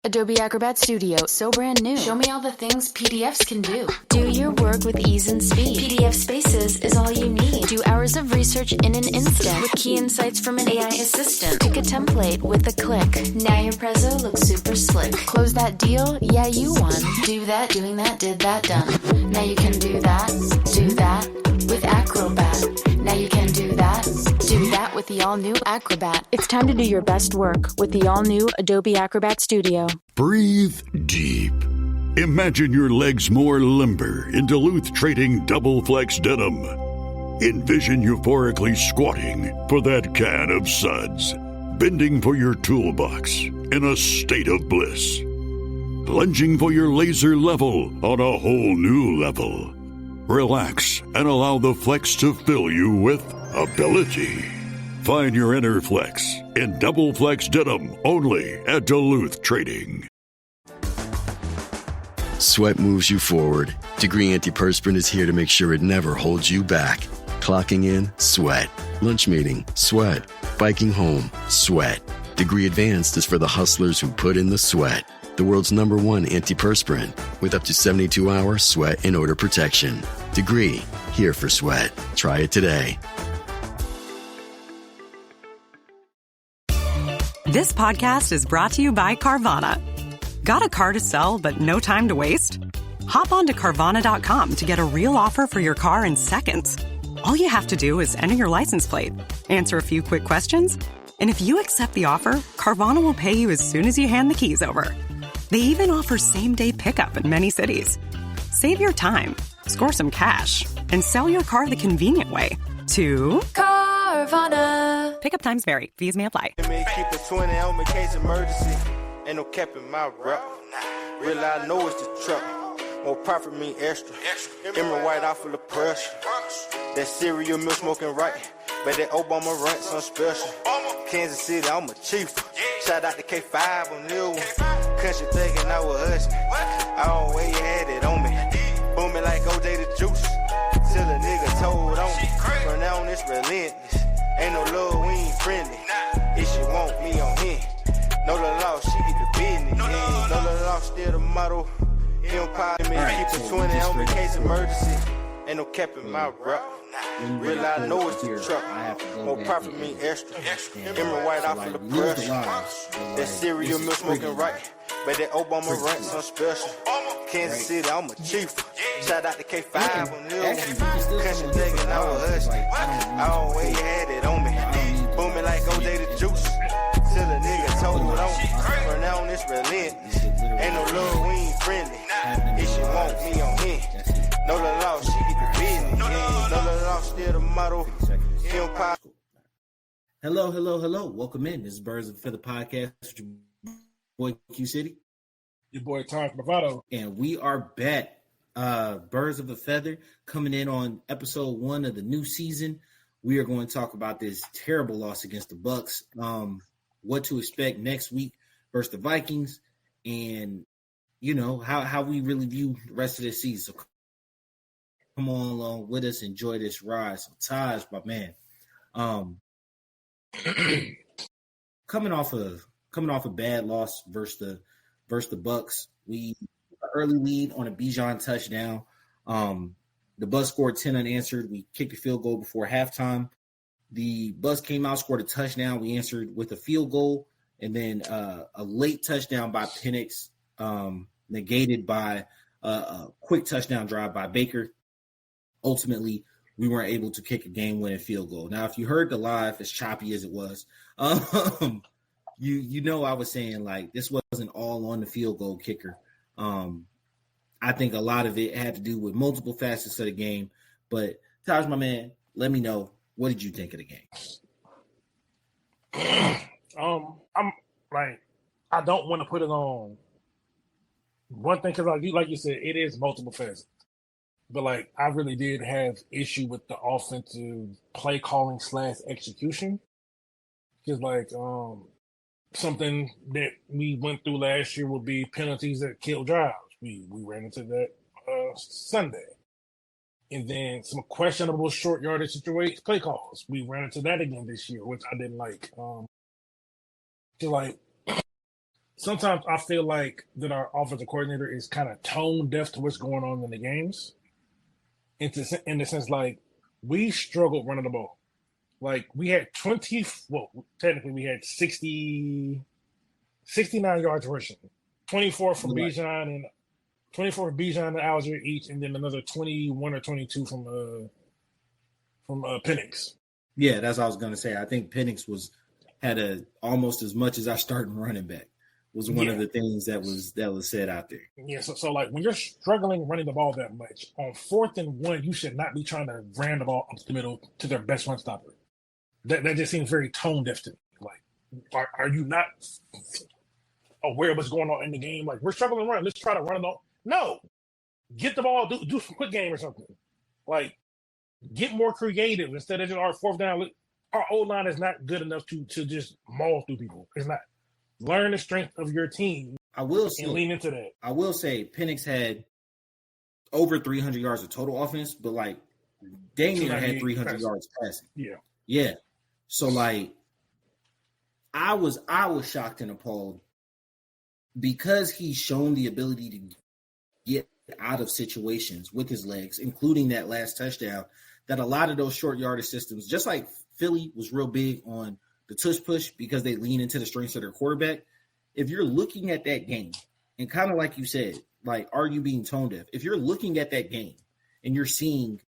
Adobe Acrobat Studio, so brand new. Show me all the things PDFs can do. Do your work with ease and speed. PDF Spaces is all you need. Do hours of research in an instant with key insights from an AI assistant. Pick a template with a click. Now your prezzo looks super slick. Close that deal? Yeah, you won. Do that, doing that, did that, done. Now you can do that with Acrobat. Now you can do that with the all-new Acrobat. It's time to do your best work with the all-new Adobe Acrobat Studio. Breathe deep. Imagine your legs more limber in Duluth Trading Double Flex Denim. Envision euphorically squatting for that can of suds, bending for your toolbox in a state of bliss, lunging for your laser level on a whole new level. Relax and allow the flex to fill you with ability. Find your inner flex in Double Flex Denim only at Duluth Trading. Sweat moves you forward. Degree Antiperspirant is here to make sure it never holds you back. Clocking in, sweat. Lunch meeting, sweat. Biking home, sweat. Degree Advanced is for the hustlers who put in the sweat. The world's #1 antiperspirant with up to 72-hour sweat and odor protection. Degree, here for sweat. Try it today. This podcast is brought to you by Carvana. Got a car to sell but no time to waste? Hop on to Carvana.com to get a real offer for your car in seconds. All you have to do is enter your license plate, answer a few quick questions, and if you accept the offer, Carvana will pay you as soon as you hand the keys over. They even offer same-day pickup in many cities. Save your time, score some cash, and sell your car the convenient way to Carvana. Pickup times vary. Fees may apply. Keep it 20 on me, case emergency. Ain't no cap in my rap. Real I know it's the truck. More profit mean extra. Emerald white out full of pressure. That cereal milk smoking right. But that Obama rent some special. Kansas City, I'm a chief. Shout out to K5 on new one. Country thinking I was husky. I always had it on me. Booming like OJ the juice. Till a nigga told on me. From now on it's relentless. Ain't no love, we ain't friendly. If she want me on him. No the law, she get the business. No the law, still the motto. Empire, keep it 20 on me, case emergency. Ain't no cap in my rap. Real I know it's the truck. More profit mean extra. Emerald white out for the pressure. That cereal milk smoking right. But that Obama rent some special. Kansas City, I'm a chief. Shout out to K5 on new. Country thinking I was husky. I always had it on me. Booming like OJ the juice. Till a nigga told on me. From now on it's relentless. Ain't no love, we ain't friendly. If she want me on him. No the law, she get the business. No the law, still the motto. Empire. Hello. Welcome in. This is Birds of a Feather podcast with your boy Q City. Your boy Tom Bravado. And we are back. Birds of a Feather coming in on episode 1 of the new season. We are going to talk about this terrible loss against the Bucks. What to expect next week versus the Vikings, and you know how we really view the rest of this season. So come on along with us, enjoy this ride. So Taj, my man, coming off a bad loss versus the Bucks, we early lead on a Bijan touchdown. The Bucks scored 10 unanswered. We kicked a field goal before halftime. The Bucks came out, scored a touchdown. We answered with a field goal, and then a late touchdown by Pinnix, negated by a quick touchdown drive by Baker. Ultimately, we weren't able to kick a game-winning field goal. Now, if you heard the live, as choppy as it was, you know I was saying, like, this wasn't all on the field goal kicker. I think a lot of it had to do with multiple facets of the game. But, Taj, my man, let me know. What did you think of the game? I'm like, I don't want to put it on one thing because, like you said, it is multiple facets. But like, I really did have issue with the offensive play calling / execution because, like, something that we went through last year would be penalties that kill drives. We ran into that Sunday. And then some questionable short yardage situation, play calls. We ran into that again this year, which I didn't like. sometimes I feel like that our offensive coordinator is kind of tone deaf to what's going on in the games. In the sense, like, we struggled running the ball. Like, we had technically we had 69 yards rushing, 24 from Bijan and 24 from Bijan and Alger each, and then another 21 or 22 from Pinnix. Yeah, that's what I was gonna say. I think Pinnix had almost as much as our starting running back. Was one of the things that was said out there. Yeah, so like when you're struggling running the ball that much, on 4th and 1, you should not be trying to ram the ball up the middle to their best run stopper. That just seems very tone deaf to me. Like, are you not aware of what's going on in the game? Like, we're struggling to run. Let's try to run it all. No, get the ball, do some quick game or something. Like, get more creative instead of just our 4th down. Our O-line is not good enough to just maul through people. It's not. Learn the strength of your team. I will say, and lean into that. I will say Pinnix had over 300 yards of total offense, but like Damian had 300 yards passing. Yeah. So like, I was shocked and appalled because he's shown the ability to get out of situations with his legs, including that last touchdown. That a lot of those short yardage systems, just like Philly was real big on the tush push because they lean into the strengths of their quarterback. If you're looking at that game, and kind of like you said, like, are you being tone deaf? If you're looking at that game and you're seeing,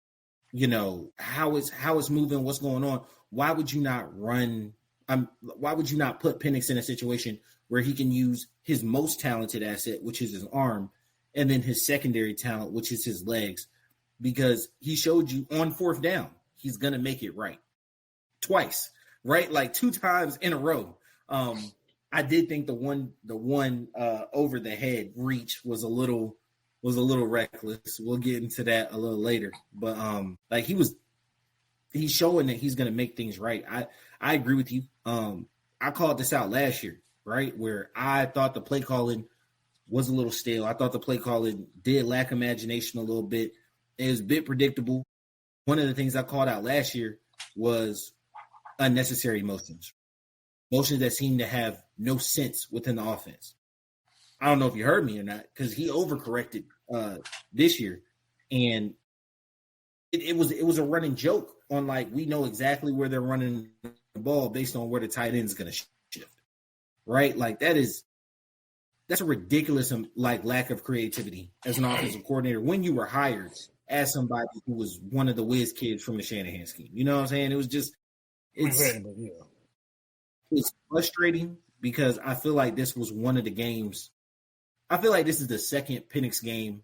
how it's moving, what's going on, why would you not run? Why would you not put Pinnix in a situation where he can use his most talented asset, which is his arm, and then his secondary talent, which is his legs? Because he showed you on 4th down, he's going to make it right twice. Right, like 2 times in a row. I did think the one over the head reach was a little reckless. We'll get into that a little later. But like he's showing that he's gonna make things right. I agree with you. I called this out last year, right? Where I thought the play calling was a little stale. I thought the play calling did lack imagination a little bit. It was a bit predictable. One of the things I called out last year was unnecessary motions that seem to have no sense within the offense. I don't know if you heard me or not, because he overcorrected this year, and it was a running joke on, like, we know exactly where they're running the ball based on where the tight end is going to shift, right? Like that's a ridiculous like lack of creativity as an offensive coordinator when you were hired as somebody who was one of the whiz kids from the Shanahan scheme. You know what I'm saying? It was just. It's frustrating because I feel like this was one of the games. I feel like this is the second Pinnix game,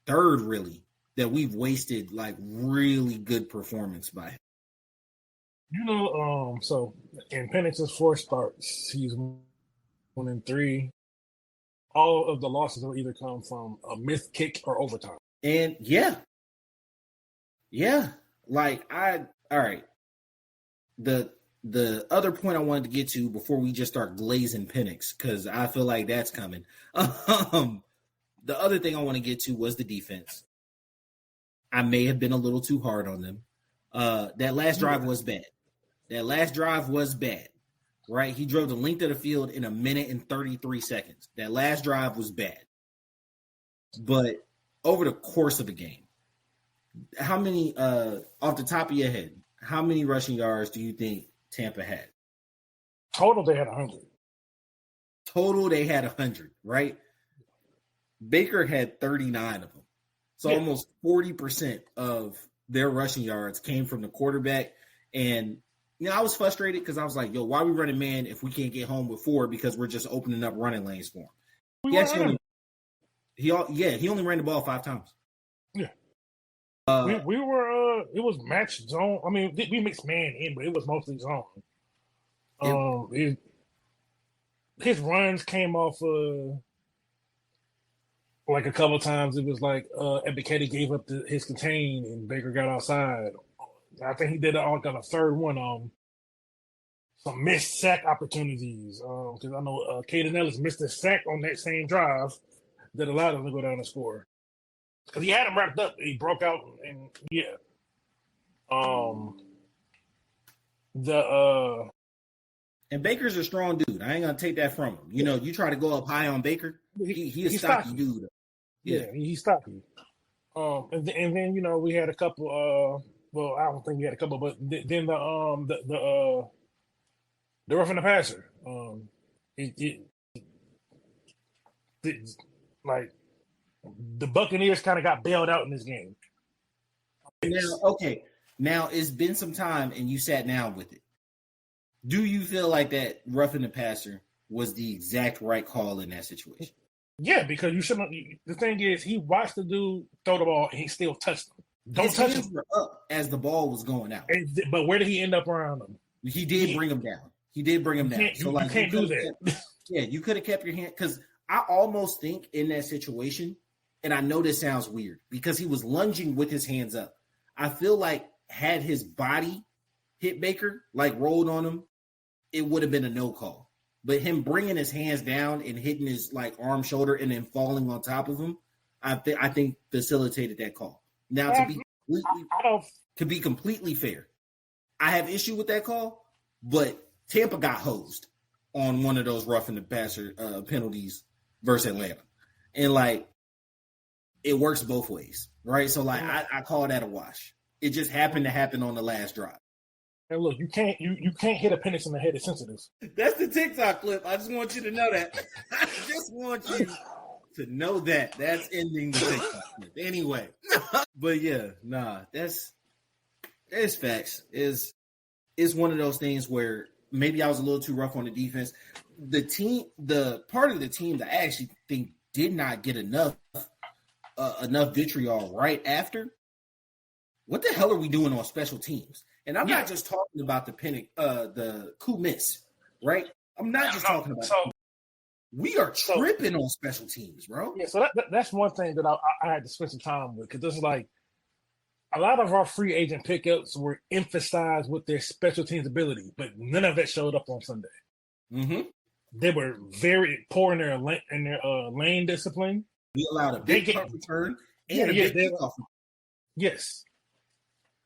third really, that we've wasted like really good performance by him. So in Pinnix's 4 starts, he's 1-3. All of the losses will either come from a missed kick or overtime. And yeah. Like all right. The other point I wanted to get to before we just start glazing Pinnix, because I feel like that's coming. The other thing I want to get to was the defense. I may have been a little too hard on them. That last drive was bad. Right? He drove the length of the field in 1 minute and 33 seconds. That last drive was bad. But over the course of the game, how many, off the top of your head, how many rushing yards do you think Tampa had? Total, they had 100. Total, they had 100, right? Baker had 39 of them. So almost 40% of their rushing yards came from the quarterback. And, I was frustrated because I was like, why are we running man if we can't get home with 4 because we're just opening up running lanes for him? He only ran the ball 5 times. Yeah. We were it was match zone. I mean, we mixed man in, but it was mostly zone. His runs came off like a couple of times. It was like Ebiketie gave up his contain and Baker got outside. I think he did it on a third one. Some missed sack opportunities. Because I know Caden Ellis missed a sack on that same drive that allowed him to go down and score. Because he had him wrapped up. He broke out and And Baker's a strong dude. I ain't gonna take that from him. You know, you try to go up high on Baker, he's a stocky dude. Yeah, he's stocky. And then you know we had a couple. Well, I don't think we had a couple, but then the roughing the passer. Like the Buccaneers kind of got bailed out in this game. Now it's been some time, and you sat down with it. Do you feel like that roughing the passer was the exact right call in that situation? Yeah, because you shouldn't. The thing is, he watched the dude throw the ball, and he still touched him. Don't touch him. Were up as the ball was going out. But where did he end up around him? He did bring him down. So like, you can't do that. Yeah, you could have kept your hand, because I almost think in that situation, and I know this sounds weird, because he was lunging with his hands up. I feel like had his body hit Baker, like rolled on him, it would have been a no call. But him bringing his hands down and hitting his like arm, shoulder, and then falling on top of him, I think facilitated that call. Now, to be completely fair, I have issue with that call, but Tampa got hosed on one of those roughing the passer penalties versus Atlanta, and like it works both ways, right? So like I call that a wash. It just happened to happen on the last drive. And look, you can't hit a Pinnix in the head. It's sensitive. That's the TikTok clip. I just want you to know that. I just want you to know that. That's ending the TikTok clip. Anyway. But yeah, that's facts. It's one of those things where maybe I was a little too rough on the defense. The part of the team that I actually think did not get enough vitriol right after. What the hell are we doing on special teams? And I'm not just talking about the coup miss, right? I'm not just talking about we are tripping on special teams, bro. Yeah, so that's one thing that I had to spend some time with, because this is like a lot of our free agent pickups were emphasized with their special teams ability, but none of that showed up on Sunday. Mm-hmm. They were very poor in their lane discipline. We allowed a big punt return and a big kickoff. Yes.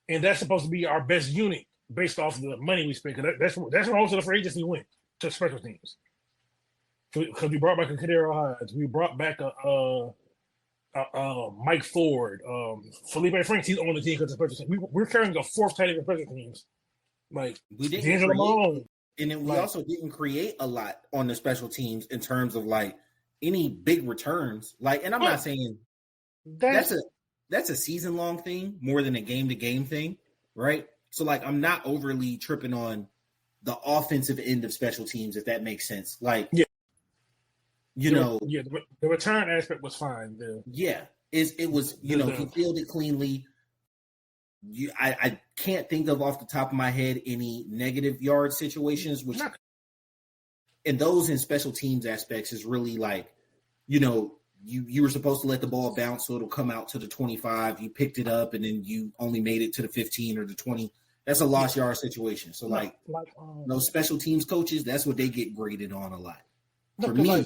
And that's supposed to be our best unit based off of the money we spent. That's where most of the free agency went, to special teams. Because we brought back a Kadero Hodge. We brought back a Mike Ford. Felipe Franks, he's on the team because of special teams. We're carrying a fourth tight end for special teams. Like, we didn't create, and then we also didn't create a lot on the special teams in terms of like any big returns. Like, and I'm not saying that's a season-long thing more than a game-to-game thing, right? So, like, I'm not overly tripping on the offensive end of special teams, if that makes sense. Like, the return aspect was fine. It was, he fielded cleanly. I can't think of off the top of my head any negative yard situations, and those in special teams aspects is really like, you were supposed to let the ball bounce so it'll come out to the 25. You picked it up and then you only made it to the 15 or the 20. That's a lost yard situation. So those special teams coaches, that's what they get graded on a lot. For me,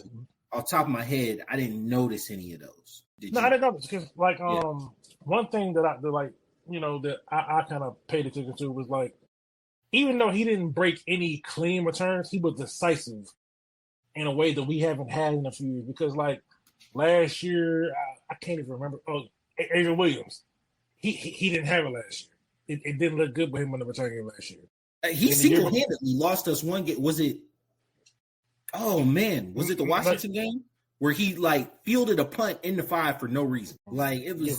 off the top of my head, I didn't notice any of those. I didn't notice, because one thing that I kind of paid attention to was like, even though he didn't break any clean returns, he was decisive in a way that we haven't had in a few years. Because like last year, I can't even remember. Oh, Adrian Williams, he didn't have it last year. It didn't look good with him on the return game last year. He single-handedly lost us one game. Was it? Oh man, was it the Washington game where he like fielded a punt in the 5 for no reason? Like it was,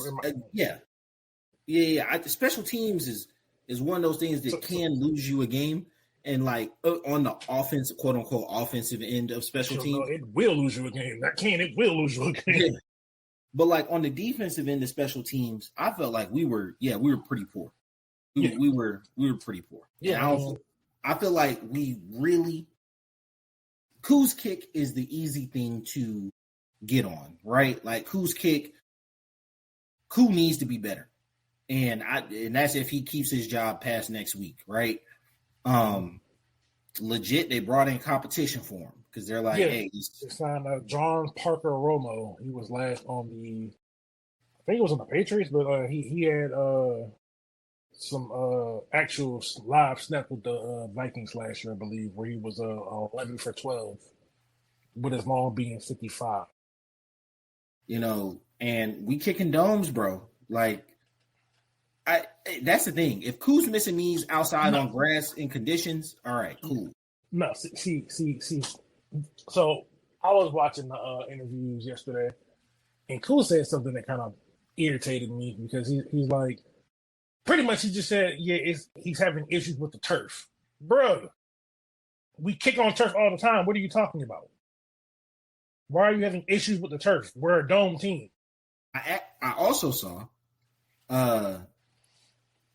Special teams is one of those things that can lose you a game, and like on the offense, quote unquote, offensive end of special teams, it will lose you a game. It will lose you a game. Yeah. But like on the defensive end of special teams, I felt like we were pretty poor. We were pretty poor. Yeah, I feel like we really. Koo's kick is the easy thing to get on, right? Like Koo's kick, Koo needs to be better. And that's if he keeps his job past next week, right? Legit, they brought in competition for him because they're like, hey, they signed John Parker Romo. He was last on I think it was on the Patriots, but he had some actual live snap with the Vikings last year, I believe, where he was 11 for 12 with his long being 55. You know, and we kicking domes, bro. Like, that's the thing. If Koo's missing these outside on grass in conditions, all right, cool. No, see. So I was watching the interviews yesterday, and Koo said something that kind of irritated me because he's like, pretty much he just said, yeah, he's having issues with the turf. Bro, we kick on turf all the time. What are you talking about? Why are you having issues with the turf? We're a dome team. I also saw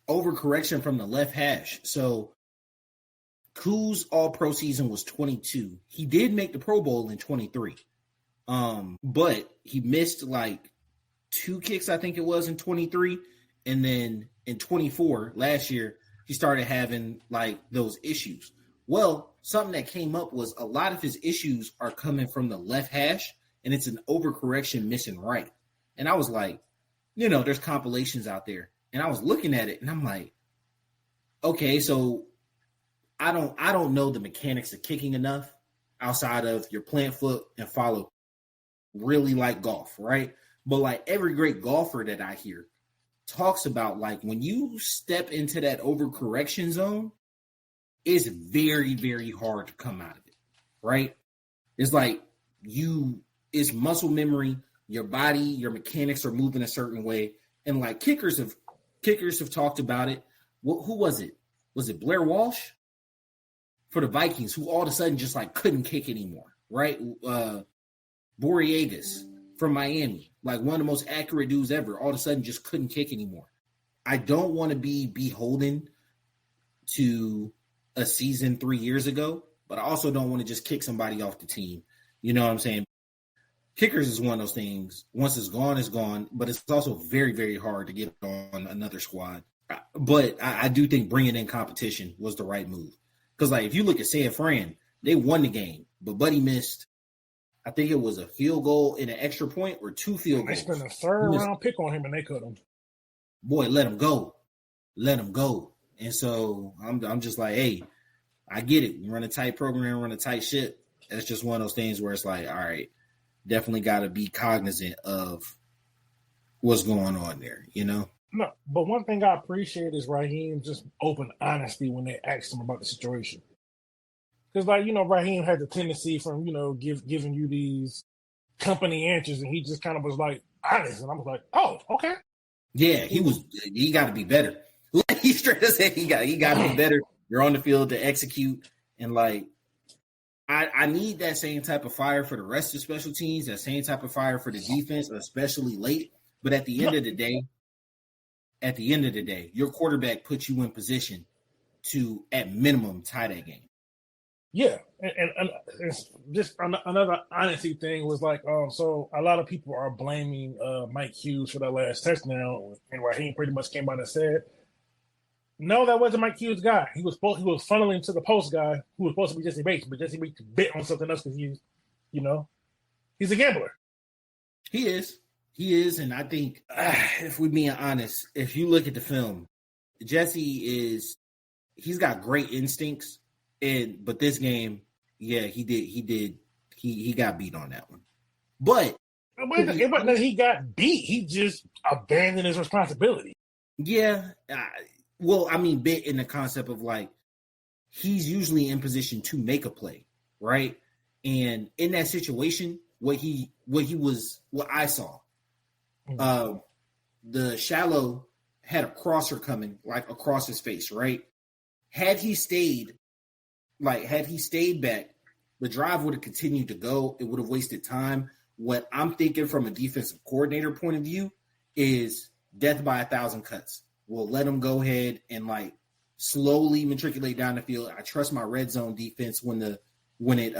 overcorrection from the left hash. So Koo's all-pro season was 22. He did make the Pro Bowl in 23. But he missed like 2 kicks, I think it was, in 23. And then in 24, last year, he started having like those issues. Well, something that came up was a lot of his issues are coming from the left hash, and it's an overcorrection missing right. And I was like, you know, there's compilations out there. And I was looking at it, and I'm like, okay, so I don't know the mechanics of kicking enough outside of your plant foot and follow. Really like golf, right? But like every great golfer that I hear talks about, like when you step into that overcorrection zone, it's very, very hard to come out of it, right? It's like it's muscle memory, your body, your mechanics are moving a certain way. And like kickers have talked about it. Who was it? Was it Blair Walsh for the Vikings, who all of a sudden just like couldn't kick anymore, right? Boriegas from Miami, like one of the most accurate dudes ever, all of a sudden just couldn't kick anymore. I don't want to be beholden to a season 3 years ago, but I also don't want to just kick somebody off the team. You know what I'm saying? Kickers is one of those things. Once it's gone, but it's also very, very hard to get on another squad. But I do think bringing in competition was the right move. Because, like, if you look at San Fran, they won the game, but Buddy missed, I think it was a field goal and an extra point or 2 field goals. They spent a third-round pick on him, and they cut him. Boy, let him go. Let him go. And so I'm just like, hey, I get it. You run a tight program, run a tight ship. That's just one of those things where it's like, all right, definitely got to be cognizant of what's going on there, you know? No, but one thing I appreciate is Raheem's just open honesty when they asked him about the situation. Because, like, you know, Raheem had the tendency from, you know, giving you these company answers, and he just kind of was, like, honest. And I was like, oh, okay. Yeah, he got to be better. He straight up said he got to be better. You're on the field to execute. And, like, I need that same type of fire for the rest of special teams, that same type of fire for the defense, especially late. But at the end of the day, your quarterback puts you in position to, at minimum, tie that game. Yeah, and it's just another honesty thing was like, so a lot of people are blaming Mike Hughes for that last touchdown, and Raheem pretty much came out and said, no, that wasn't Mike Hughes' guy. He was funneling to the post guy who was supposed to be Jesse Bates, but Jesse Bates bit on something else because he's a gambler. He is, and I think if we're being honest, if you look at the film, he's got great instincts. But this game, yeah, he got beat on that one. But it wasn't that he got beat. He just abandoned his responsibility. Yeah. Well, I mean, bit in the concept of like, he's usually in position to make a play, right? And in that situation, what I saw, the shallow had a crosser coming like across his face, right? Had he stayed back, the drive would have continued to go. It would have wasted time. What I'm thinking from a defensive coordinator point of view is death by 1,000 cuts. We'll let them go ahead and like slowly matriculate down the field. I trust my red zone defense when it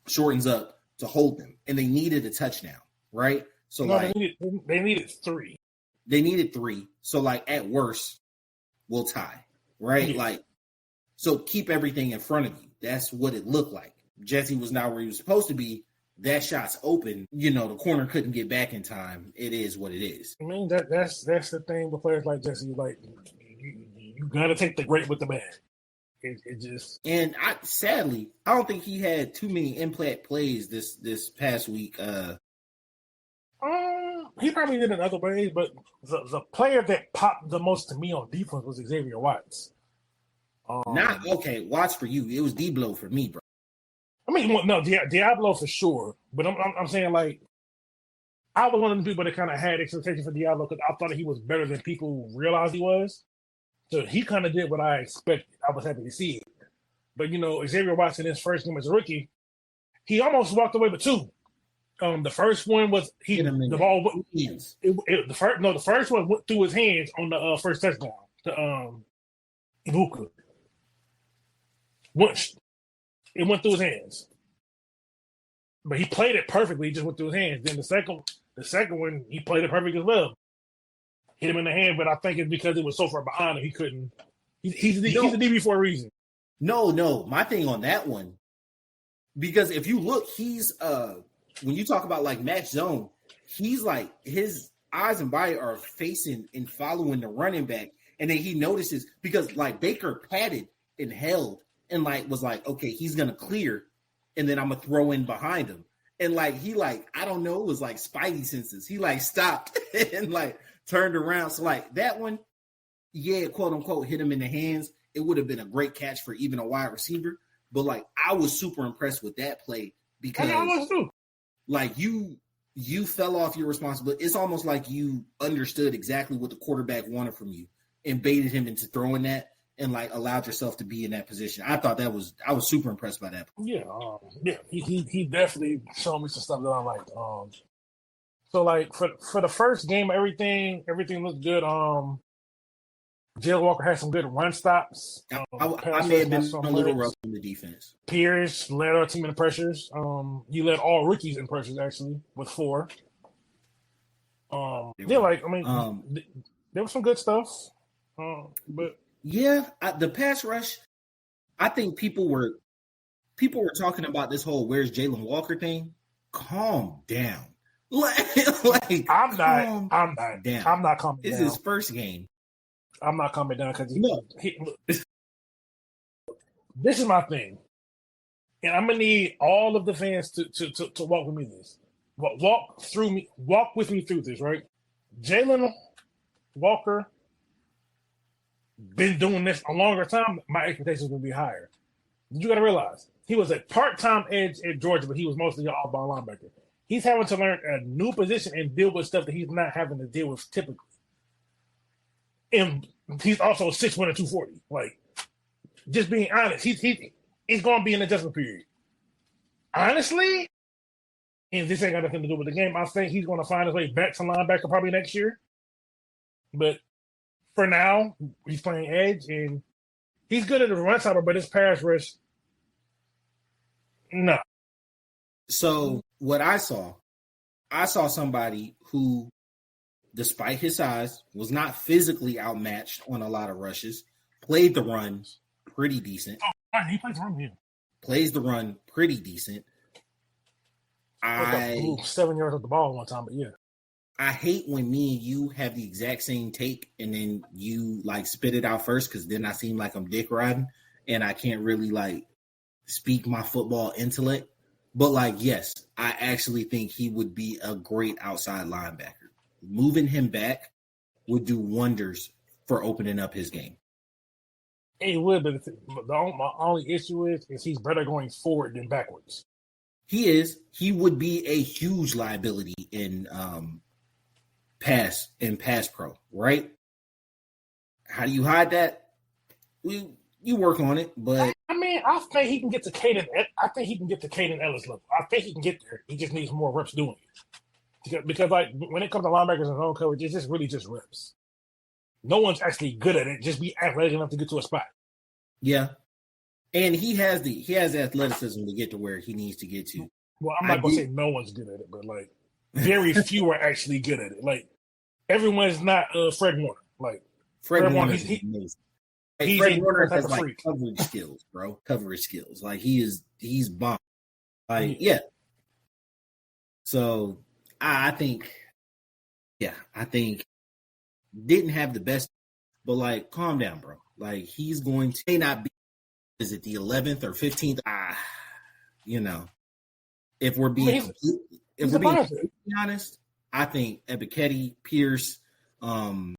shortens up to hold them. And they needed a touchdown, right? So they needed 3. They needed 3. So like at worst, we'll tie, right? Yeah. Like, so keep everything in front of you. That's what it looked like. Jesse was not where he was supposed to be, that shot's open. You know, the corner couldn't get back in time. It is what it is. I mean, that's the thing with players like Jesse. Like, you gotta take the great with the bad. It just, and sadly, I don't think he had too many impact plays this past week. He probably did in other ways, but the player that popped the most to me on defense was Xavier Watts. Not okay. Watts for you. It was D-Blow for me, bro. I mean, no, Diablo for sure. But I'm saying, like, I was one of the people that kind of had expectations for Diablo because I thought he was better than people realized he was. So he kind of did what I expected. I was happy to see it. But, you know, Xavier Watts in his first game as a rookie, he almost walked away with two. The first one was the ball. The first one went through his hands on the first touchdown to Ibuka. It went through his hands, but he played it perfectly. He just went through his hands. Then the second one, he played it perfect as well. Hit him in the hand, but I think it's because it was so far behind him, he couldn't. He's a DB for a reason. No. My thing on that one, because if you look, he's when you talk about like match zone, he's like his eyes and body are facing and following the running back, and then he notices because like Baker padded and held and like was like, okay, he's gonna clear, and then I'm gonna throw in behind him, and like he like I don't know, it was like spidey senses. He like stopped and like turned around. So like that one, yeah, quote unquote, hit him in the hands. It would have been a great catch for even a wide receiver, but like I was super impressed with that play because like you fell off your responsibility. It's almost like you understood exactly what the quarterback wanted from you and baited him into throwing that and like allowed yourself to be in that position. I thought I was super impressed by that. Yeah, he definitely showed me some stuff that I liked. So like for the first game, everything looked good. Jalen Walker had some good run stops. I may have been a little rough on the defense. Pierce led our team in pressures. He led all rookies in pressures actually with 4. There was some good stuff. But yeah, the pass rush. I think people were talking about this whole "Where's Jalen Walker" thing. Calm down. I'm not calming down. It's his first game. I'm not coming down because this is my thing, and I'm gonna need all of the fans to walk with me this. Walk with me through this, right? Jalen Walker been doing this a longer time. My expectations will be higher. You got to realize he was a part-time edge at Georgia, but he was mostly an off-ball linebacker. He's having to learn a new position and deal with stuff that he's not having to deal with typically. And he's also 6'1" and 240. Like, just being honest, he's going to be an adjustment period. Honestly, and this ain't got nothing to do with the game, I think he's going to find his way back to linebacker probably next year. But for now, he's playing edge, and he's good at the run stopper, but his pass rush, no. So what I saw somebody who, despite his size, was not physically outmatched on a lot of rushes, played the run pretty decent. Oh, he plays the run, yeah. Plays the run pretty decent. I 7 yards of the ball one time, but yeah. I hate when me and you have the exact same take and then you like spit it out first because then I seem like I'm dick riding and I can't really like speak my football intellect. But like, yes, I actually think he would be a great outside linebacker. Moving him back would do wonders for opening up his game. It would, but my only issue is he's better going forward than backwards. He is. He would be a huge liability in pass pro, right? How do you hide that? You work on it, but I mean, I think he can get to Caden. I think he can get to Caden Ellis level. I think he can get there. He just needs more reps doing it. Because like when it comes to linebackers and zone coverage, it's just really just reps. No one's actually good at it. Just be athletic enough to get to a spot. Yeah, and he has the athleticism to get to where he needs to get to. Well, I'm not gonna say no one's good at it, but like very few are actually good at it. Like everyone's not Fred Warner. Like Fred Warner, he's Fred Warner has like freak. Coverage skills, bro. Coverage skills. Like he's bomb. Like yeah. So I think didn't have the best, but like, calm down, bro. Like, he's going to may not be. Is it the 11th or 15th? If we're being completely honest, I think Ebiketie, Pierce, Floyd.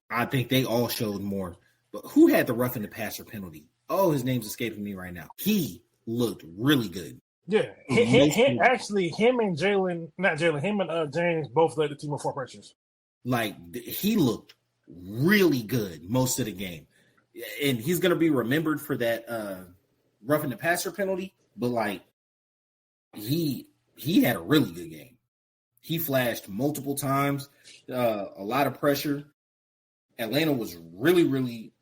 I think they all showed more. But who had the roughing the passer penalty? Oh, his name's escaping me right now. He looked really good. Yeah, him and James both led the team with 4 pressures. Like, he looked really good most of the game. And he's going to be remembered for that roughing the passer penalty, but like, he had a really good game. He flashed multiple times, a lot of pressure. Atlanta was really, really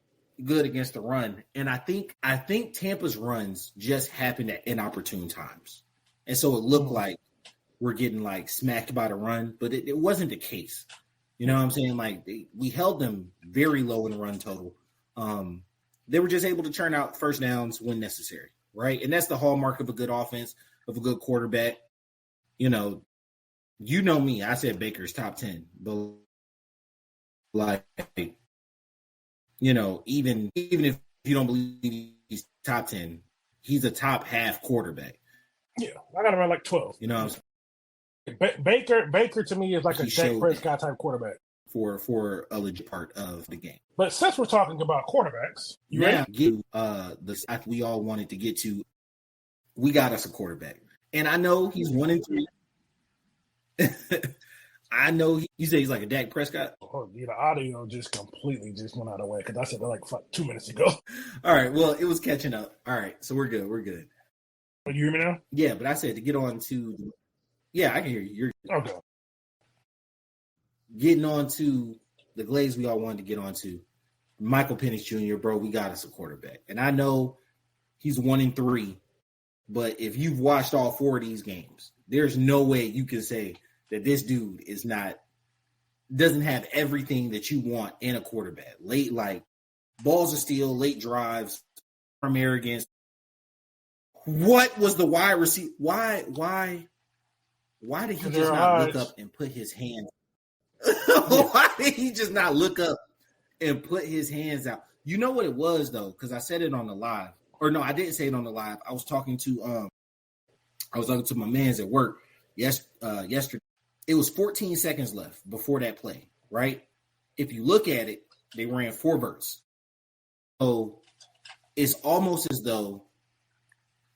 good against the run. And I think Tampa's runs just happened at inopportune times. And so it looked like we're getting like smacked by the run, but it wasn't the case. You know what I'm saying? Like, we held them very low in the run total. They were just able to churn out first downs when necessary, right? And that's the hallmark of a good offense, of a good quarterback. You know me. I said Baker's top 10, but like, even if you don't believe he's top 10, he's a top half quarterback. Yeah, I got him around like 12. You know what I'm saying? Baker to me is like a Dak Prescott type quarterback for a legit part of the game. But since we're talking about quarterbacks, we all wanted to get to. We got us a quarterback, and I know he's 1-3. I know you say he's like a Dak Prescott. Oh, yeah, the audio just completely went out of the way because I said that like 2 minutes ago. All right, well, it was catching up. All right, so we're good. You hear me now? Yeah, but I said to get on to. Yeah, I can hear you. You're okay. Getting on to the Glaze we all wanted to get on to. Michael Pinnix Jr., bro, we got us a quarterback. And I know he's 1-3, but if you've watched all 4 of these games, there's no way you can say that this dude doesn't have everything that you want in a quarterback. Late, like, balls of steel, late drives, from arrogance. What was the wide receiver? Why did he just not look up and put his hands? Why did he just not look up and put his hands out? You know what it was, though, because I said it on the live. Or no, I didn't say it on the live. I was talking to my mans at work yesterday. It was 14 seconds left before that play, right? If you look at it, they ran 4 verts. So it's almost as though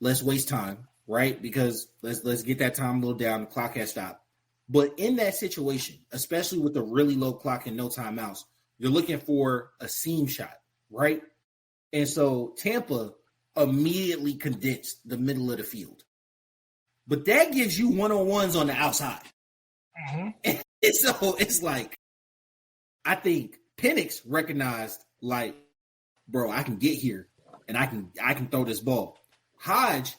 let's waste time, right? Because let's get that time a little down. The clock has stopped. But in that situation, especially with a really low clock and no timeouts, you're looking for a seam shot, right? And so Tampa immediately condensed the middle of the field. But that gives you one-on-ones on the outside. Mm-hmm. And so it's like, I think Pinnix recognized, like, bro, I can get here and I can throw this ball. Hodge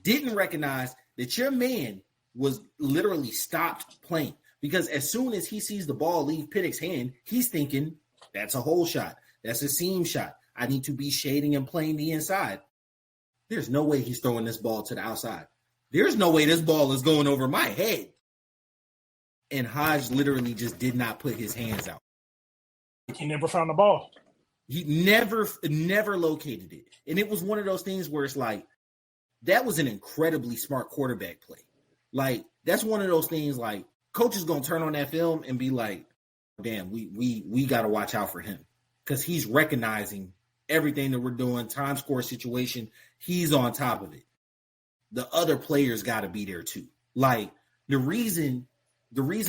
didn't recognize that your man was literally stopped playing, because as soon as he sees the ball leave Pinnix's hand, he's thinking that's a hole shot. That's a seam shot. I need to be shading and playing the inside. There's no way he's throwing this ball to the outside. There's no way this ball is going over my head. And Hodge literally just did not put his hands out. He never found the ball. He never located it. And it was one of those things where it's like, that was an incredibly smart quarterback play. Like, that's one of those things, like, coach is going to turn on that film and be like, damn, we got to watch out for him, because he's recognizing everything that we're doing, time score situation. He's on top of it. The other players got to be there too. Like, the reason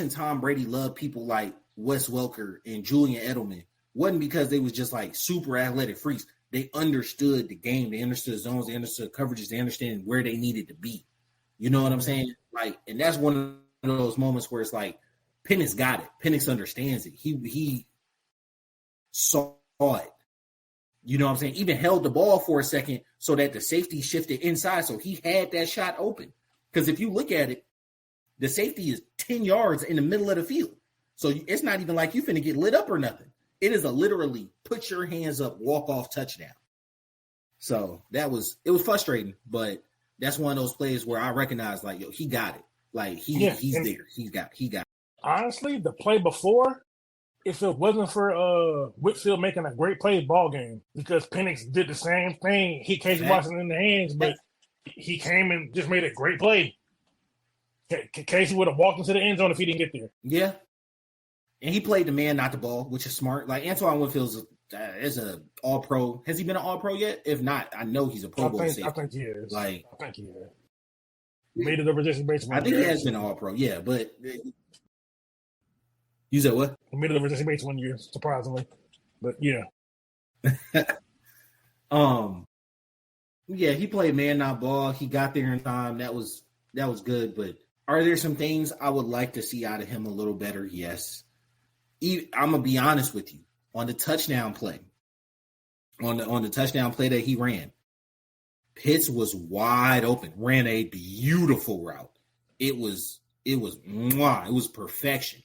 Tom Brady loved people like Wes Welker and Julian Edelman wasn't because they was just like super athletic freaks. They understood the game. They understood zones. They understood coverages. They understood where they needed to be. You know what I'm saying? Like, and that's one of those moments where it's like, Pinnix got it. Pinnix understands it. He saw it. You know what I'm saying? Even held the ball for a second so that the safety shifted inside, so he had that shot open. Because if you look at it, the safety is 10 yards in the middle of the field. So it's not even like you finna get lit up or nothing. It is a literally put your hands up, walk off touchdown. So it was frustrating, but that's one of those plays where I recognize, like, yo, he got it. Like he's there. He got. Honestly, the play before, if it wasn't for Whitfield making a great play ball game, because Pinnix did the same thing. He Casey Watson in the hands, but he came and just made a great play. Casey would have walked into the end zone if he didn't get there. Yeah. And he played the man, not the ball, which is smart. Like Antoine Whitfield is a all-pro. Has he been an all-pro yet? If not, I know he's a Pro Bowl safety. I think he is. Like, I think he is. Made it over just based. I think he has been an all-pro, yeah. But you said what? He made it over just based 1 year, surprisingly. But yeah. Yeah, he played man, not ball. He got there in time. That was good. But are there some things I would like to see out of him a little better? Yes. I'm gonna be honest with you. On the touchdown play, on the touchdown play that he ran, Pitts was wide open. Ran a beautiful route. It was perfection.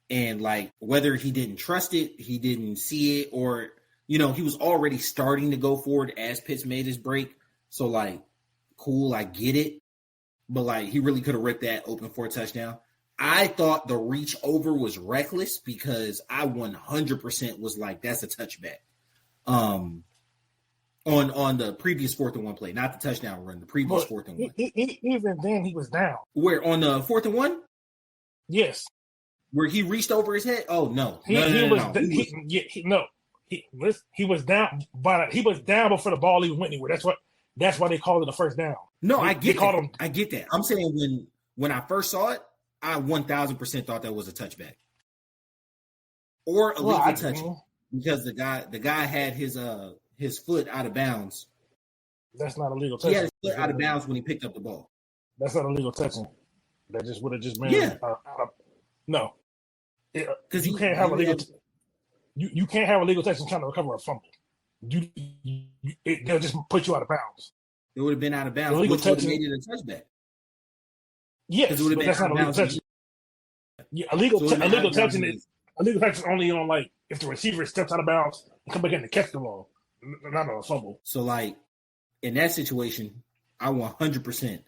And like whether he didn't trust it, he didn't see it, or he was already starting to go forward as Pitts made his break. So like, cool, I get it, but like he really could have ripped that open for a touchdown. I thought the reach over was reckless because I 100% was like, that's a touchback. On the previous 4th and 1 play, not the touchdown run, the previous 4th and 1. Even then, he was down. Where on the 4th and 1? Yes. Where he reached over his head? Oh no, he was down, but he was down before the ball even went anywhere. That's why they called it a first down. No, I get that. I get that. I'm saying when I first saw it, I 1,000% thought that was a touchback or a legal touch because the guy had his foot out of bounds. That's not a legal touch. He had his foot out of bounds when he picked up the ball. That's not a legal touching. That just would have just been no, because you can't have a legal. You can't have a legal touch and trying to recover a fumble. They'll just put you out of bounds. It would have been out of bounds. Which would have made it a touchback. Yes, but that's not a legal touch. Yeah, a legal touching is only on like if the receiver steps out of bounds and come back in to catch the ball, not on a fumble. So like in that situation, I 100%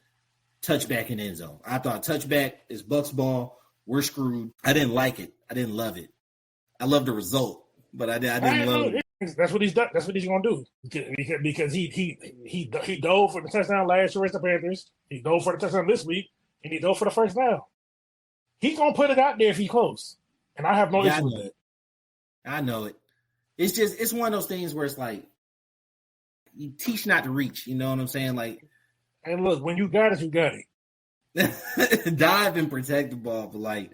touchback in the end zone. I thought touchback is Bucks ball. We're screwed. I didn't like it. I didn't love it. I love the result, but I didn't love it. That's what he's done. That's what he's gonna do because he dove for the touchdown last year against the Panthers. He dove for the touchdown this week. And he go for the first down. He's gonna put it out there if he close, and I have no issue with that. I know it. It's one of those things where it's like you teach not to reach. You know what I'm saying? Like, and look, when you got it, you got it. Dive and protect the ball, but like,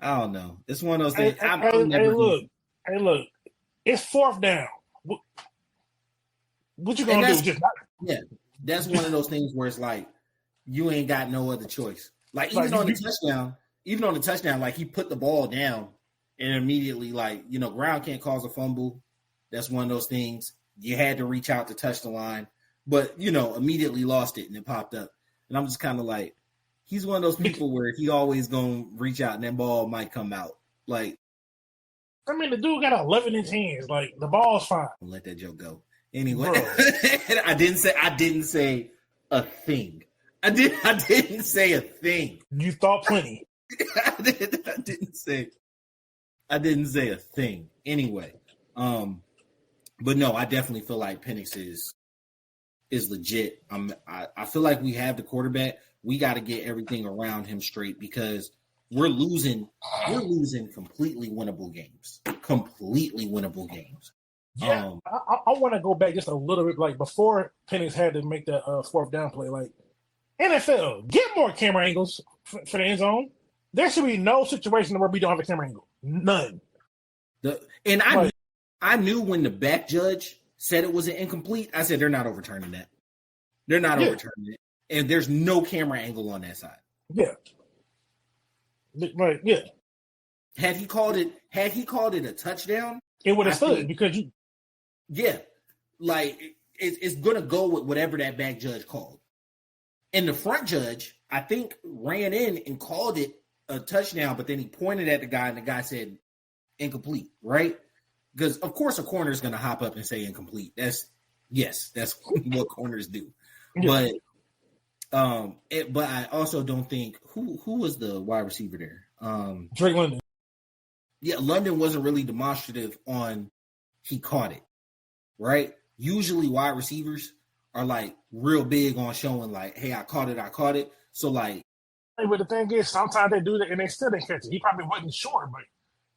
I don't know. It's one of those things. Hey, look, it's 4th down. What you gonna do? That's one of those things where it's like. You ain't got no other choice. Like even on the touchdown, like he put the ball down and immediately ground can't cause a fumble. That's one of those things. You had to reach out to touch the line, but immediately lost it and it popped up. And I'm just kind of like, he's one of those people where he always gonna reach out and that ball might come out. Like, I mean, the dude got 11-inch hands. Like the ball's fine. Let that joke go. Anyway, I didn't say a thing. I didn't say a thing. You thought plenty. I didn't say a thing. Anyway, but no, I definitely feel like Pinnix is legit. I feel like we have the quarterback. We got to get everything around him straight because we're losing completely winnable games. Yeah, I want to go back just a little bit, like before Pinnix had to make that 4th down play, like. NFL, get more camera angles for the end zone. There should be no situation where we don't have a camera angle. None. I knew when the back judge said it was an incomplete, I said they're not overturning that. They're not overturning it. And there's no camera angle on that side. Yeah. Right, yeah. Had he called it a touchdown, it would have stood because you. Yeah. Like it's gonna go with whatever that back judge called. And the front judge, I think, ran in and called it a touchdown, but then he pointed at the guy, and the guy said incomplete, right? Because, of course, a corner is going to hop up and say incomplete. That's what corners do. Yeah. But But I also don't think who was the wide receiver there. Drake London. Yeah, London wasn't really demonstrative on he caught it, right? Usually wide receivers are like real big on showing like, hey, I caught it. So like, but the thing is, sometimes they do that and they still didn't catch it. He probably wasn't sure, but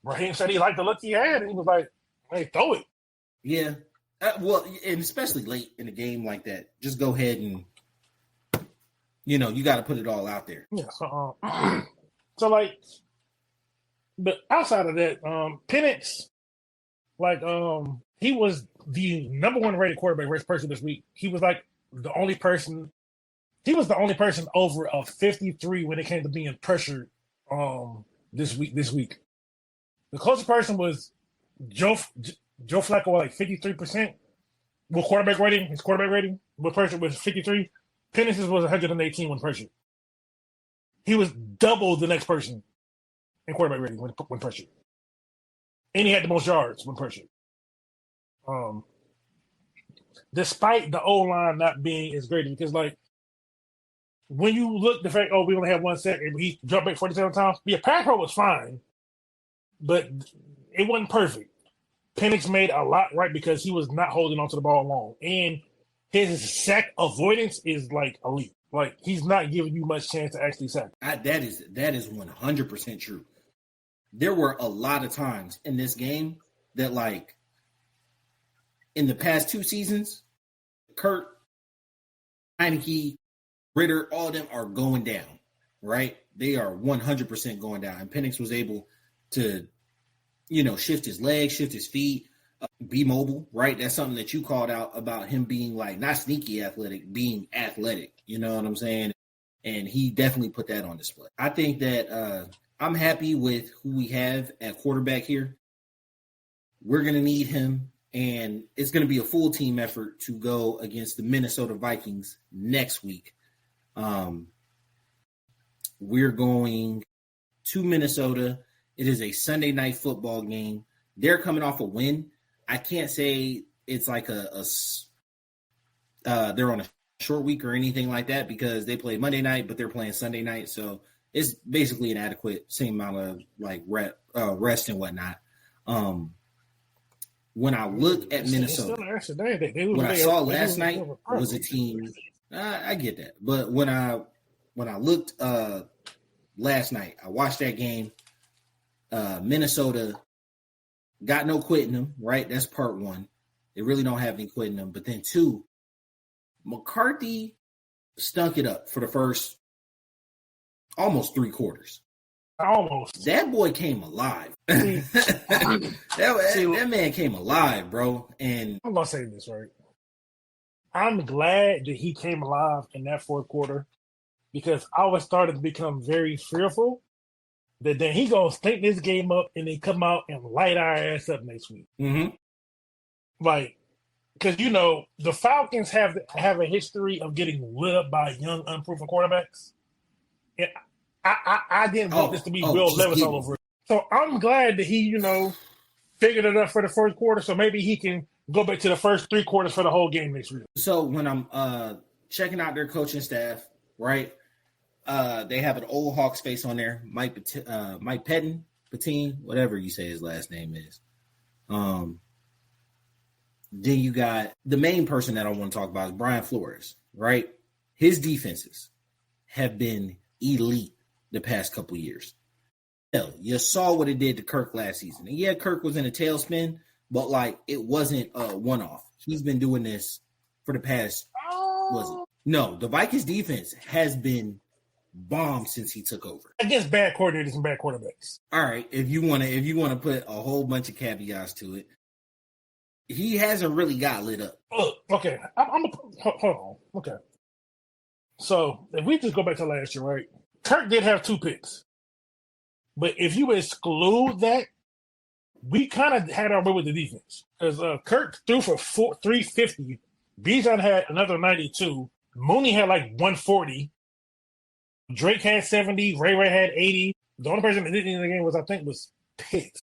Raheem said he liked the look he had, and he was like, hey, throw it. Yeah. Well, and especially late in a game like that, just go ahead and, you got to put it all out there. Yeah. So like, but outside of that, Pinnix, like, he was the number one rated quarterback race person this week. He was like the only person. He was the only person over a 53 when it came to being pressured. This week, the closest person was Joe Flacco, like 53% with quarterback rating. His quarterback rating with pressure was 53. Pinnix was 118 when pressured. He was double the next person in quarterback rating when pressured, and he had the most yards when pressured. Despite the O-line not being as great, because like when you look the fact, we only have 1 sack and he jumped back 47 times. Yeah, pass pro was fine, but it wasn't perfect. Pinnix made a lot right because he was not holding onto the ball long, and his sack avoidance is like elite. Like he's not giving you much chance to actually sack. That is 100% true. There were a lot of times in this game that, like, in the past 2 seasons, Kurt, Heineke, Ritter, all of them are going down, right? They are 100% going down. And Pinnix was able to, shift his legs, shift his feet, be mobile, right? That's something that you called out about him being, like, not sneaky athletic, being athletic. You know what I'm saying? And he definitely put that on display. I think that I'm happy with who we have at quarterback here. We're going to need him, and it's going to be a full team effort to go against the Minnesota Vikings next week. We're going to Minnesota. It is a Sunday night football game. They're coming off a win. I can't say it's like they're on a short week or anything like that because they play Monday night, but they're playing Sunday night. So it's basically an adequate same amount of like rest and whatnot. When I look at Minnesota, what I saw last night was a team. I get that, but when I looked last night, I watched that game. Minnesota got no quitting them, right? That's part one. They really don't have any quitting them. But then 2, McCarthy stunk it up for the first almost 3 quarters. Almost. That boy came alive. that man came alive, bro. And I'm gonna say this, right? I'm glad that he came alive in that 4th quarter because I was starting to become very fearful that then he gonna stink this game up and then come out and light our ass up next week. Mm-hmm. Like, because the Falcons have a history of getting lit up by young, unproven quarterbacks. And I didn't want this to be Will Levis all over it. So I'm glad that he, figured it up for the 1st quarter. So maybe he can go back to the first 3 quarters for the whole game next week. So when I'm checking out their coaching staff, right? They have an old Hawks face on there, Mike Patine, whatever you say his last name is. Then you got the main person that I want to talk about is Brian Flores, right? His defenses have been elite the past couple years. Hell, you saw what it did to Kirk last season. And yeah, Kirk was in a tailspin, but like it wasn't a one-off. He's been doing this for the past, No, the Vikings defense has been bomb since he took over. Against bad coordinators and bad quarterbacks. All right, if you want to put a whole bunch of caveats to it, he hasn't really got lit up. Look, okay, hold on. Okay, so if we just go back to last year, right? Kirk did have 2 picks, but if you exclude that, we kind of had our way with the defense because Kirk threw for 350. Bijan had another 92. Mooney had like 140. Drake had 70. Ray had 80. The only person that didn't in the game was Pitt.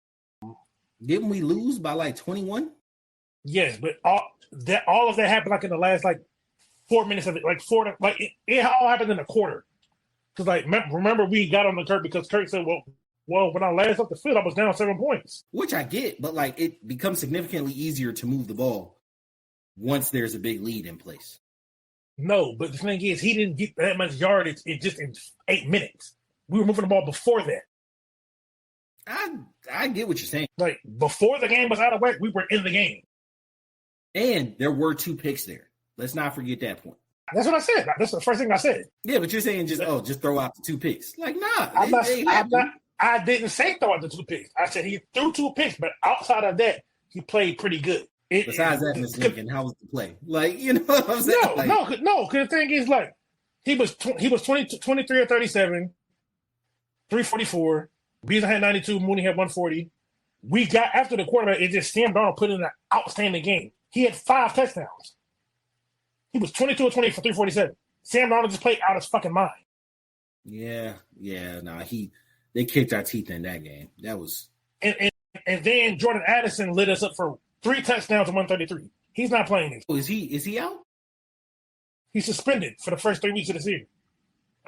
Didn't we lose by like 21? Yes, but all of that happened like in the last like 4 minutes of it, like it all happened in a quarter. Because like remember we got on the Kurt because Kurt said, well, when I last up the field, I was down 7 points. Which I get, but like it becomes significantly easier to move the ball once there's a big lead in place. No, but the thing is, he didn't get that much yardage in 8 minutes. We were moving the ball before that. I get what you're saying. Like, before the game was out of whack, we were in the game. And there were 2 picks there. Let's not forget that point. That's what I said. That's the first thing I said. Yeah, but you're saying just throw out the 2 picks. Like, nah. I didn't say throw out the 2 picks. I said he threw 2 picks, but outside of that, he played pretty good. Besides that, Miss Lincoln, how was the play? Like, you know what I'm saying? No. Because the thing is, like, he was 23 or 37, 344. Beasley had 92. Mooney had 140. We got after the quarterback. It just Sam Darnold put in an outstanding game. He had 5 touchdowns. He was 22 or 20 for 347. Sam Darnold just played out his fucking mind. Yeah. Nah, they kicked our teeth in that game. That was and then Jordan Addison lit us up for 3 touchdowns and 133. He's not playing it. Oh, is he out? He's suspended for the first 3 weeks of the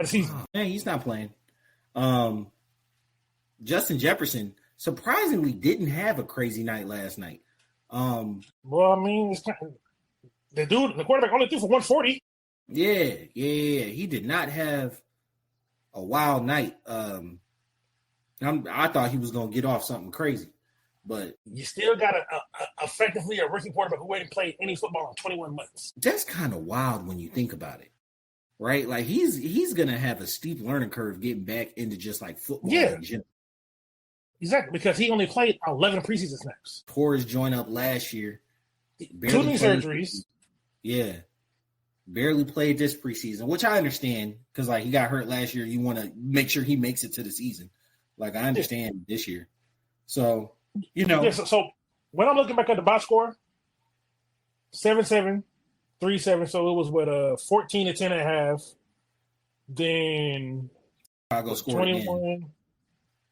season. Man, he's not playing. Justin Jefferson surprisingly didn't have a crazy night last night. Well, I mean, the quarterback only threw for 140. Yeah. He did not have a wild night. I thought he was going to get off something crazy, but you still got effectively a rookie quarterback who hadn't played any football in 21 months. That's kind of wild when you think about it, right? Like he's going to have a steep learning curve getting back into just like football. Yeah, exactly, because he only played 11 preseason snaps. Tore his joint up last year. 2 knee surgeries. Yeah. Barely played this preseason, which I understand because like he got hurt last year. You want to make sure he makes it to the season. Like I understand this year. So, you know. Yeah, so when I'm looking back at the box score, 7-7, 3-7. So it was 14 to 10 and a half. Then Chicago scored 21. Again.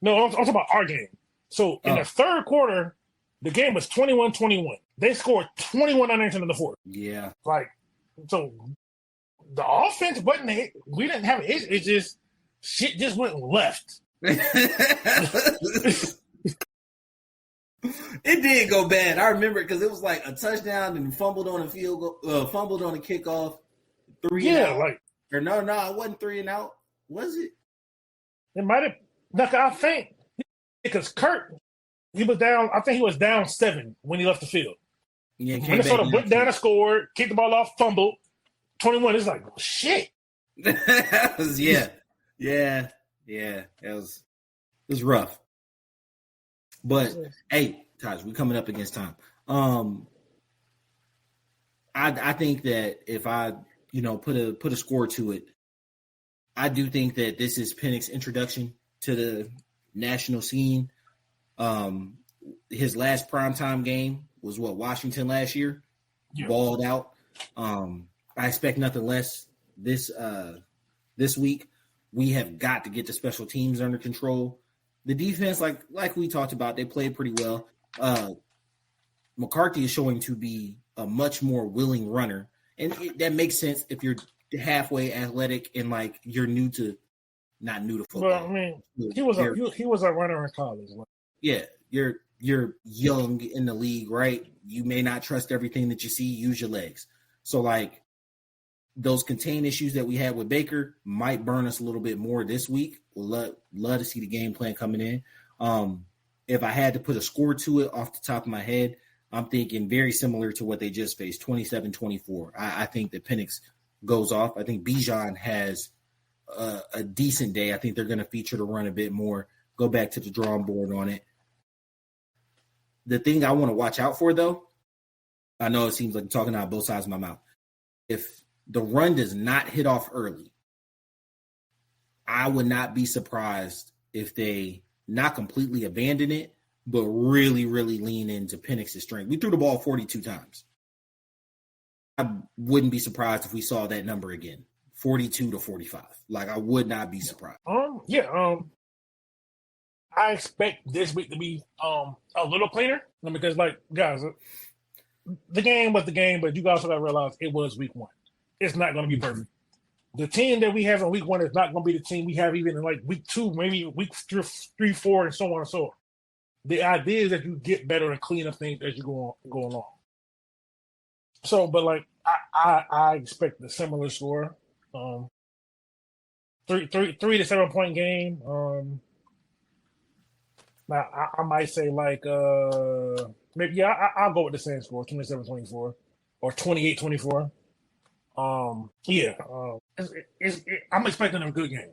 No, I'm talking about our game. So in the third quarter, the game was 21-21. They scored 21 unanswered in the fourth. Yeah. Like, so the offense wasn't it. We didn't have it. It's just shit just went left. It did go bad. I remember because it was like a touchdown and fumbled on a field goal, fumbled on a kickoff. 3 and out. Like, or no, it wasn't 3 and out. Was it? It might have. Like, I think because Kurt, he was down. I think he was down 7 when he left the field. Yeah, Minnesota went down and scored, kicked the ball off, fumbled. 21. It's like shit. Yeah. It was rough. But hey, Taj, we're coming up against time. I think that if I, put a score to it, I do think that this is Pinnix's introduction to the national scene. His last primetime game was Washington last year. Yeah. Balled out. I expect nothing less this week. We have got to get the special teams under control. The defense, like we talked about, they played pretty well. McCarthy is showing to be a much more willing runner, and that makes sense if you're halfway athletic and like you're not new to football. Well, I mean, he was a runner in college. Yeah, you're young in the league, right? You may not trust everything that you see. Use your legs. So like those contain issues that we had with Baker might burn us a little bit more this week. We'll love to see the game plan coming in. If I had to put a score to it off the top of my head, I'm thinking very similar to what they just faced, 27-24. I think that Pinnix goes off. I think Bijan has a decent day. I think they're going to feature the run a bit more, go back to the drawing board on it. The thing I want to watch out for, though, I know it seems like I'm talking out both sides of my mouth. If the run does not hit off early, I would not be surprised if they not completely abandon it, but really, really lean into Pinnix's strength. We threw the ball 42 times. I wouldn't be surprised if we saw that number again, 42-45. Like, I would not be surprised. I expect this week to be a little cleaner because, like, guys, the game was the game, but you guys got to realize it was week 1. it's not going to be perfect. The team that we have in week 1 is not going to be the team we have even in like week 2, maybe week 3, 4, and so on and so on. The idea is that you get better and clean up things as you go along. So, but like I expect a similar score, 3 to 7 point game. Now I might say like maybe I'll go with the same score, 27-24 or 28-24. I'm expecting a good game.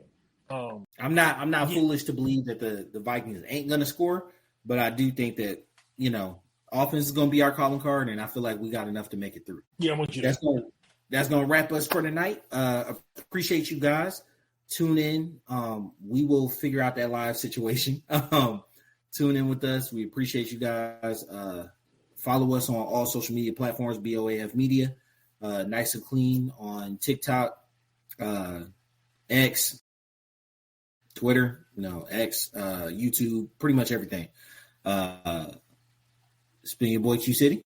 I'm not foolish to believe that the Vikings ain't gonna score, but I do think that offense is gonna be our calling card, and I feel like we got enough to make it through. Yeah, I'm with you. That's gonna wrap us for tonight. Appreciate you guys. Tune in. We will figure out that live situation. Tune in with us. We appreciate you guys. Follow us on all social media platforms, BOAF Media. Nice and clean on TikTok, X, Twitter, YouTube, pretty much everything. It's been your boy Q City.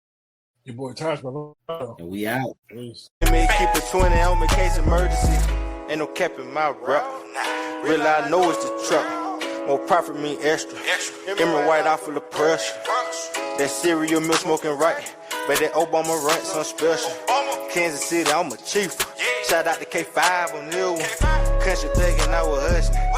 Your boy Tosh, brother. And we out. Peace. Keep a 20 on me, case emergency. Ain't no cap in my rap. Real I know it's the truck. More profit mean extra. Emerald white out full of pressure. That cereal milk smoking right. But that Obama rent some special. Kansas City, I'm a chief. Shout out to K5 on new one. Country thuggin', I was hustling.